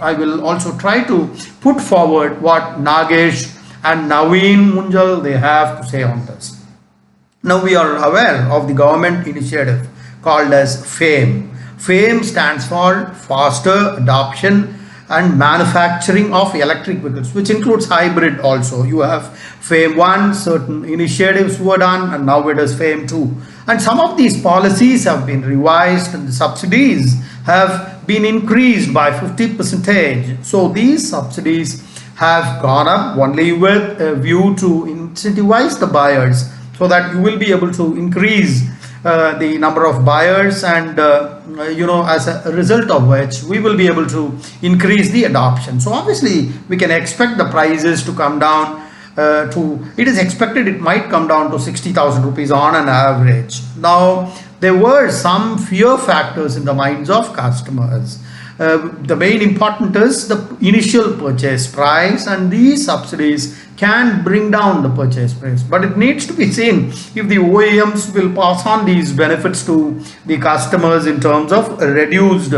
I will also try to put forward what Nagesh and Naveen Munjal they have to say on this. Now we are aware of the government initiative called as FAME. FAME stands for Faster Adoption and Manufacturing of Electric Vehicles, which includes hybrid also. You have FAME 1, certain initiatives were done, and now it is FAME 2. And some of these policies have been revised and the subsidies have been increased by 50%. So these subsidies have gone up only with a view to incentivize the buyers so that you will be able to increase the number of buyers, and as a result of which we will be able to increase the adoption. So obviously we can expect the prices to come down it is expected it might come down to 60,000 rupees on an average. Now there were some fear factors in the minds of customers. The main important is the initial purchase price, and these subsidies can bring down the purchase price, but it needs to be seen if the OEMs will pass on these benefits to the customers in terms of reduced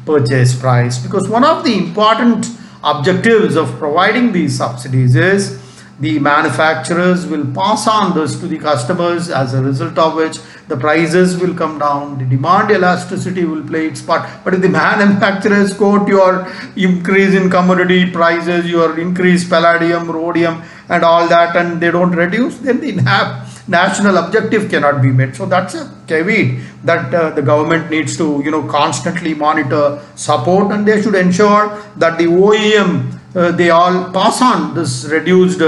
purchase price, because one of the important objectives of providing these subsidies is the manufacturers will pass on this to the customers, as a result of which the prices will come down, the demand elasticity will play its part. But if the manufacturers quote your increase in commodity prices, your increased palladium, rhodium and all that, and they don't reduce, then the national objective cannot be met. So that's a caveat that the government needs to constantly monitor, support, and they should ensure that the OEM they all pass on this reduced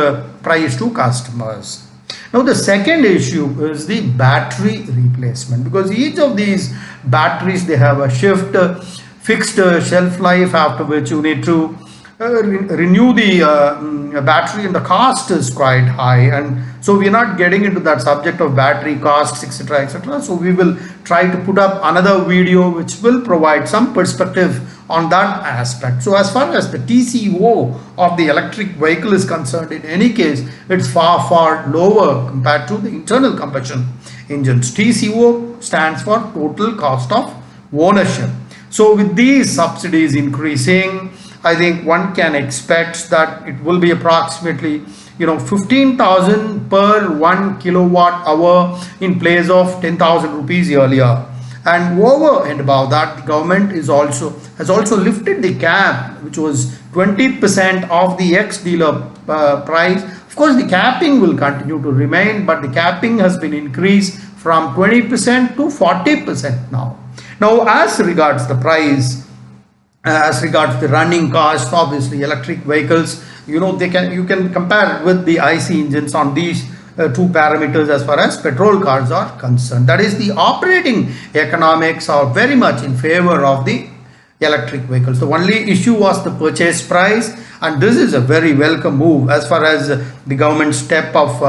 price to customers. Now the second issue is the battery replacement, because each of these batteries they have a fixed shelf life, after which you need to renew the battery, and the cost is quite high, and so we are not getting into that subject of battery costs, etc., etc. So we will try to put up another video which will provide some perspective on that aspect. So as far as the TCO of the electric vehicle is concerned, in any case it's far lower compared to the internal combustion engines. TCO stands for total cost of ownership. So with these subsidies increasing, I think one can expect that it will be approximately 15,000 per 1 kilowatt hour in place of 10,000 rupees earlier. And over and above that, the government has also lifted the cap, which was 20% of the ex-dealer price. Of course, the capping will continue to remain, but the capping has been increased from 20% to 40% now. Now, as regards the price, as regards the running cost, obviously electric vehicles, you can compare with the IC engines on these two parameters as far as petrol cars are concerned. That is, the operating economics are very much in favor of the electric vehicles. The only issue was the purchase price, and this is a very welcome move as far as the government step of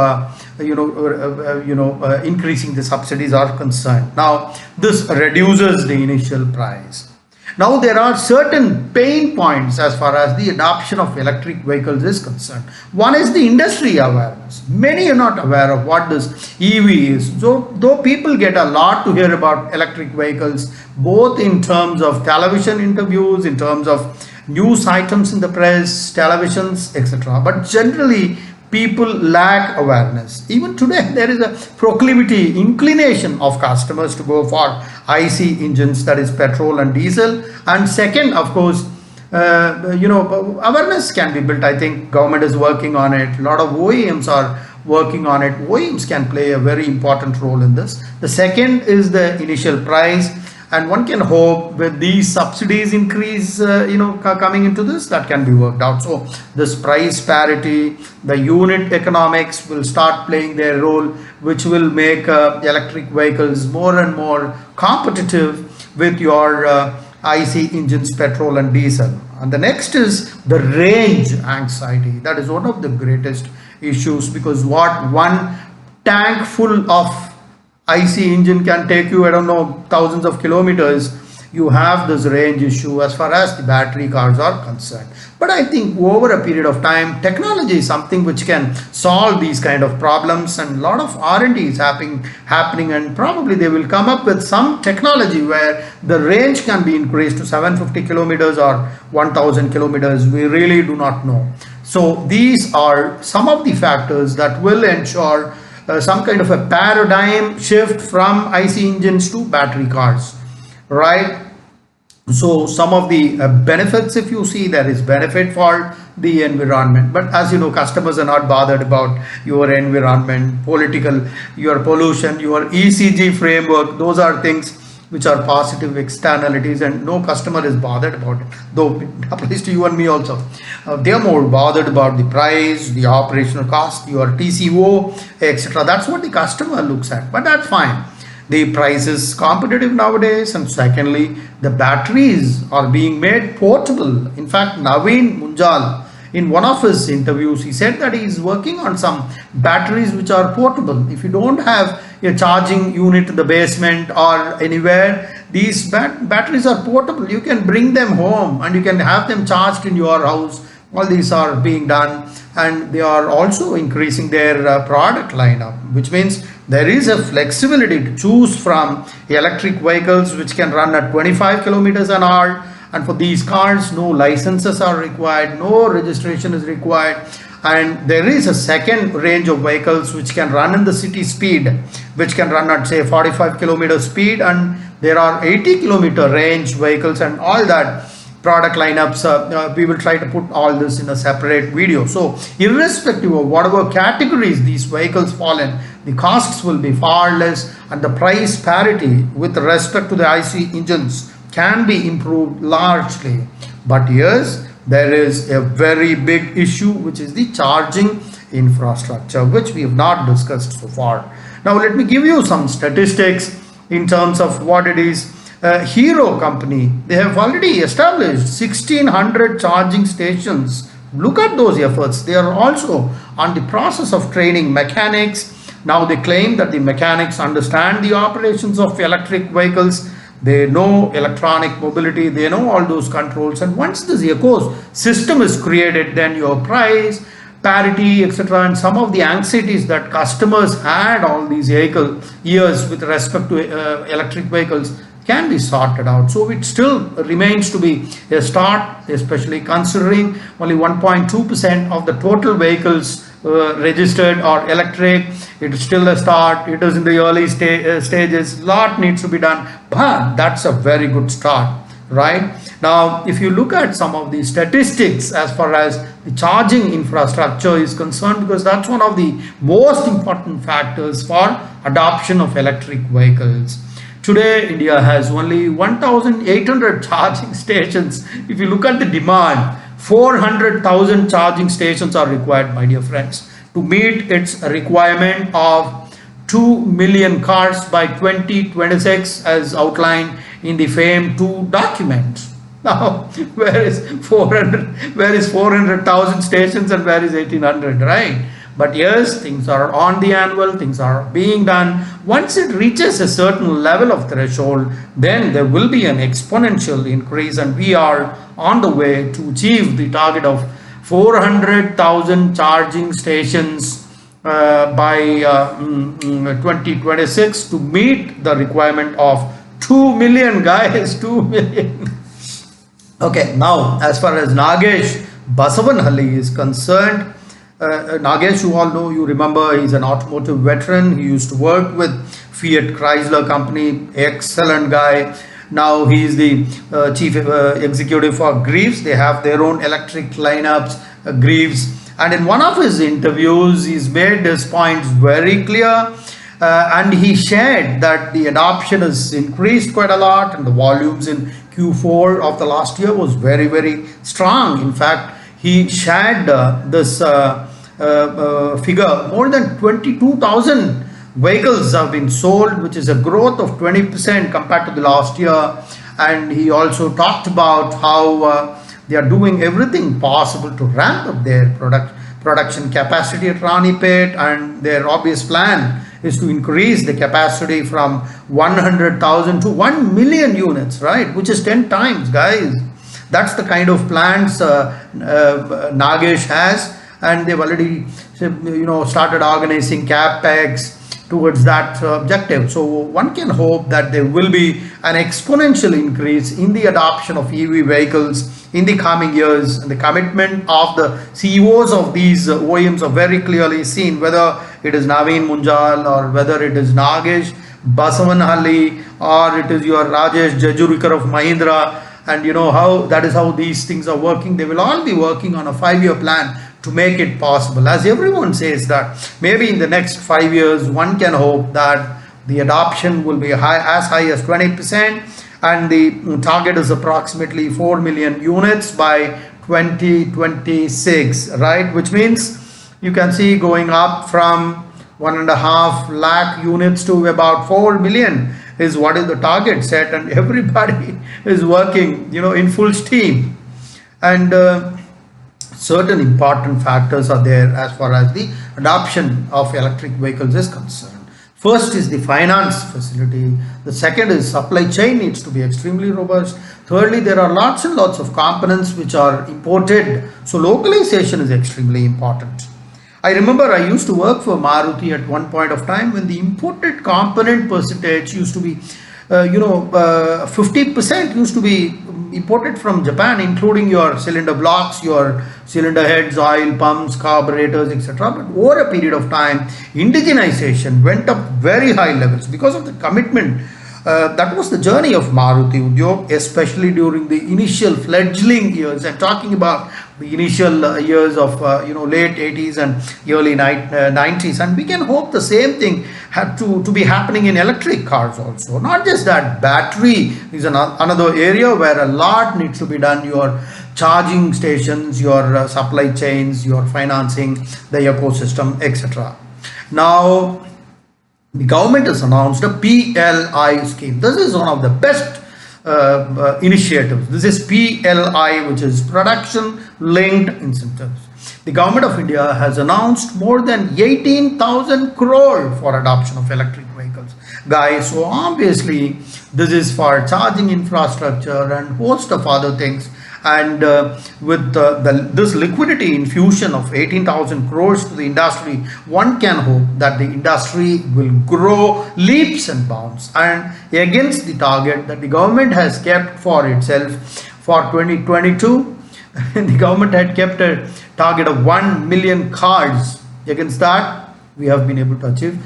increasing the subsidies are concerned. Now this reduces the initial price. Now there are certain pain points as far as the adoption of electric vehicles is concerned. One is the industry awareness. Many are not aware of what this EV is. So though people get a lot to hear about electric vehicles, both in terms of television interviews, in terms of news items in the press, televisions, etc., but generally people lack awareness. Even today there is a inclination of customers to go for IC engines, that is petrol and diesel. And second, of course, awareness can be built. I think government is working on it. A lot of OEMs are working on it. OEMs can play a very important role in this. The second is the initial price, and one can hope with these subsidies increase coming into this, that can be worked out. So this price parity, the unit economics will start playing their role, which will make electric vehicles more and more competitive with your IC engines, petrol and diesel. And the next is the range anxiety. That is one of the greatest issues, because what one tank full of IC engine can take you, I don't know, thousands of kilometers. you have this range issue as far as the battery cars are concerned. But I think over a period of time, technology is something which can solve these kind of problems, and a lot of R&D is happening, and probably they will come up with some technology where the range can be increased to 750 kilometers or 1000 kilometers. We really do not know. So these are some of the factors that will ensure some kind of a paradigm shift from IC engines to battery cars, right? So some of the benefits, if you see, there is benefit for the environment, but as you know, customers are not bothered about your environment, your pollution, your ECG framework. Those are things which are positive externalities, and no customer is bothered about it, though it applies to you and me also. They are more bothered about the price, the operational cost, your TCO, etc. That's what the customer looks at, but that's fine. The price is competitive nowadays, and secondly, the batteries are being made portable. In fact, Naveen Munjal, in one of his interviews, he said that he is working on some batteries which are portable. If you don't have a charging unit in the basement or anywhere, these batteries are portable. You can bring them home and you can have them charged in your house. All these are being done, and they are also increasing their product lineup, which means there is a flexibility to choose from electric vehicles which can run at 25 kilometers an hour. And for these cars, no licenses are required, no registration is required. And there is a second range of vehicles which can run in the city speed, which can run at say 45 kilometer speed, and there are 80 kilometer range vehicles, and all that product lineups. We will try to put all this in a separate video. So irrespective of whatever categories these vehicles fall in, the costs will be far less, and the price parity with respect to the IC engines can be improved largely. But yes, there is a very big issue, which is the charging infrastructure, which we have not discussed so far. Now let me give you some statistics in terms of what it is. Hero company, they have already established 1600 charging stations. Look at those efforts. They are also on the process of training mechanics. Now they claim that the mechanics understand the operations of electric vehicles. They know electronic mobility, they know all those controls, and once this ecosystem is created, then your price, parity, etc., and some of the anxieties that customers had all these years with respect to electric vehicles can be sorted out. So it still remains to be a start, especially considering only 1.2% of the total vehicles registered are electric. It is still a start. It is in the early stages. Lot needs to be done, but that's a very good start, right? Now if you look at some of the statistics as far as the charging infrastructure is concerned, because that's one of the most important factors for adoption of electric vehicles. Today, India has only 1,800 charging stations. If you look at the demand, 400,000 charging stations are required, my dear friends, to meet its requirement of 2 million cars by 2026 as outlined in the FAME 2 document. Now, where is 400,000 stations and where is 1,800, right? But yes, things are on the anvil, things are being done. Once it reaches a certain level of threshold, then there will be an exponential increase, and we are on the way to achieve the target of 400,000 charging stations by 2026 to meet the requirement of 2 million, guys, 2 million. Okay, now as far as Nagesh Baswanhalli is concerned, Nagesh, you all know, you remember, he's an automotive veteran. He used to work with Fiat Chrysler company, excellent guy. Now he's the chief executive for Greaves. They have their own electric lineups, Greaves. And in one of his interviews, he's made his points very clear. And he shared that the adoption has increased quite a lot, and the volumes in Q4 of the last year was very, very strong. In fact, he shared this figure. More than 22,000 vehicles have been sold, which is a growth of 20% compared to the last year. And he also talked about how they are doing everything possible to ramp up their production capacity at Ranipet, and their obvious plan is to increase the capacity from 100,000 to 1 million units, right? Which is 10 times, guys. That's the kind of plans Nagesh has, and they've already, started organizing capex towards that objective. So one can hope that there will be an exponential increase in the adoption of EV vehicles in the coming years, and the commitment of the CEOs of these OEMs are very clearly seen, whether it is Naveen Munjal or whether it is Nagesh Baswanhalli or it is your Rajesh Jejurikar of Mahindra. And that is how these things are working. They will all be working on a 5-year plan to make it possible. As everyone says that maybe in the next 5 years, one can hope that the adoption will be as high as 20%, and the target is approximately 4 million units by 2026, right? Which means you can see going up from 1.5 lakh units to about 4 million is what is the target set, and everybody is working in full steam. And certain important factors are there as far as the adoption of electric vehicles is concerned. First is the finance facility. The second is supply chain needs to be extremely robust. Thirdly, there are lots and lots of components which are imported, so localization is extremely important. I remember I used to work for Maruti at one point of time when the imported component percentage used to be 50% used to be imported from Japan, including your cylinder blocks, your cylinder heads, oil pumps, carburetors, etc. But over a period of time, indigenization went up very high levels because of the commitment. That was the journey of Maruti Udyog, especially during the initial fledgling years. I'm talking about the initial years of late 80s and early 90s, and we can hope the same thing had to be happening in electric cars also. Not just that, battery is another area where a lot needs to be done. Your charging stations, your supply chains, your financing, the ecosystem, etc. Now, the government has announced a PLI scheme. This is one of the best initiatives. This is PLI, which is Production Linked Incentives. The government of India has announced more than 18,000 crore for adoption of electric vehicles. Guys, so obviously this is for charging infrastructure and host of other things. And with this liquidity infusion of 18,000 crores to the industry, one can hope that the industry will grow leaps and bounds, and against the target that the government has kept for itself for 2022. The government had kept a target of 1 million cars. Against that, we have been able to achieve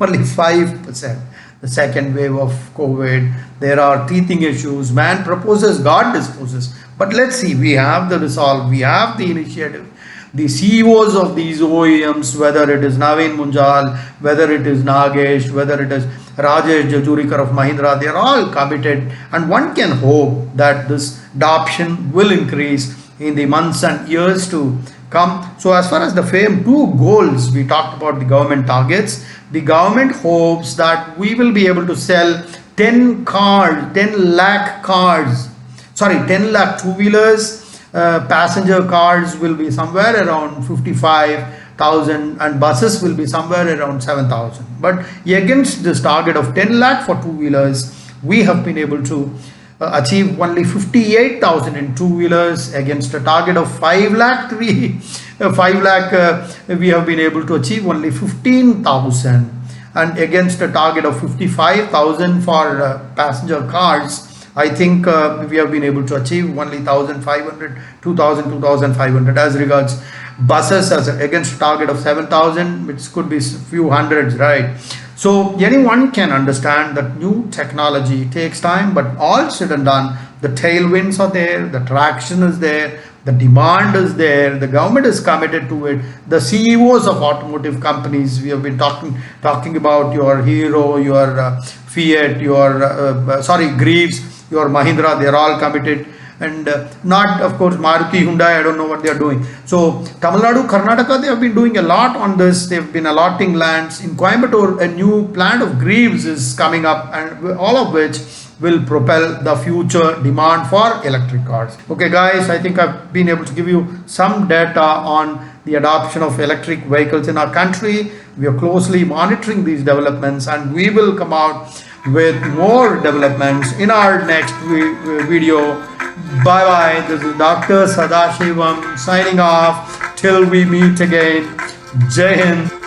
only 5%. The second wave of COVID, there are teething issues. Man proposes, God disposes. But let's see, we have the resolve, we have the initiative. The CEOs of these OEMs, whether it is Naveen Munjal, whether it is Nagesh, whether it is Rajesh Jejurikar of Mahindra, they are all committed, and one can hope that this adoption will increase in the months and years to come. So as far as the FAME 2 goals, we talked about the government targets. The government hopes that we will be able to sell 10 lakh two-wheelers. Passenger cars will be somewhere around 55,000 and buses will be somewhere around 7,000. But against this target of 10 lakh for two-wheelers, we have been able to achieve only 58,000 in two-wheelers against a target of 5 lakh. We have been able to achieve only 15,000, and against a target of 55,000 for passenger cars, I think we have been able to achieve only 1,500, 2,000, 2,500. As regards buses, as against a target of 7,000, which could be few hundreds, right? So anyone can understand that new technology takes time, but all said and done, the tailwinds are there, the traction is there, the demand is there, the government is committed to it. The CEOs of automotive companies, we have been talking about your Hero, your Fiat, your Greaves, your Mahindra, they are all committed. And not, of course, Maruti, Hyundai, I don't know what they are doing. So Tamil Nadu, Karnataka, they have been doing a lot on this. They've been allotting lands. In Coimbatore, a new plant of Greaves is coming up, and all of which will propel the future demand for electric cars. Okay guys, I think I've been able to give you some data on the the adoption of electric vehicles in our country. We are closely monitoring these developments, and we will come out with more developments in our next video. Bye bye. This is Dr. Sadasivam signing off. Till we meet again. Jai Hind.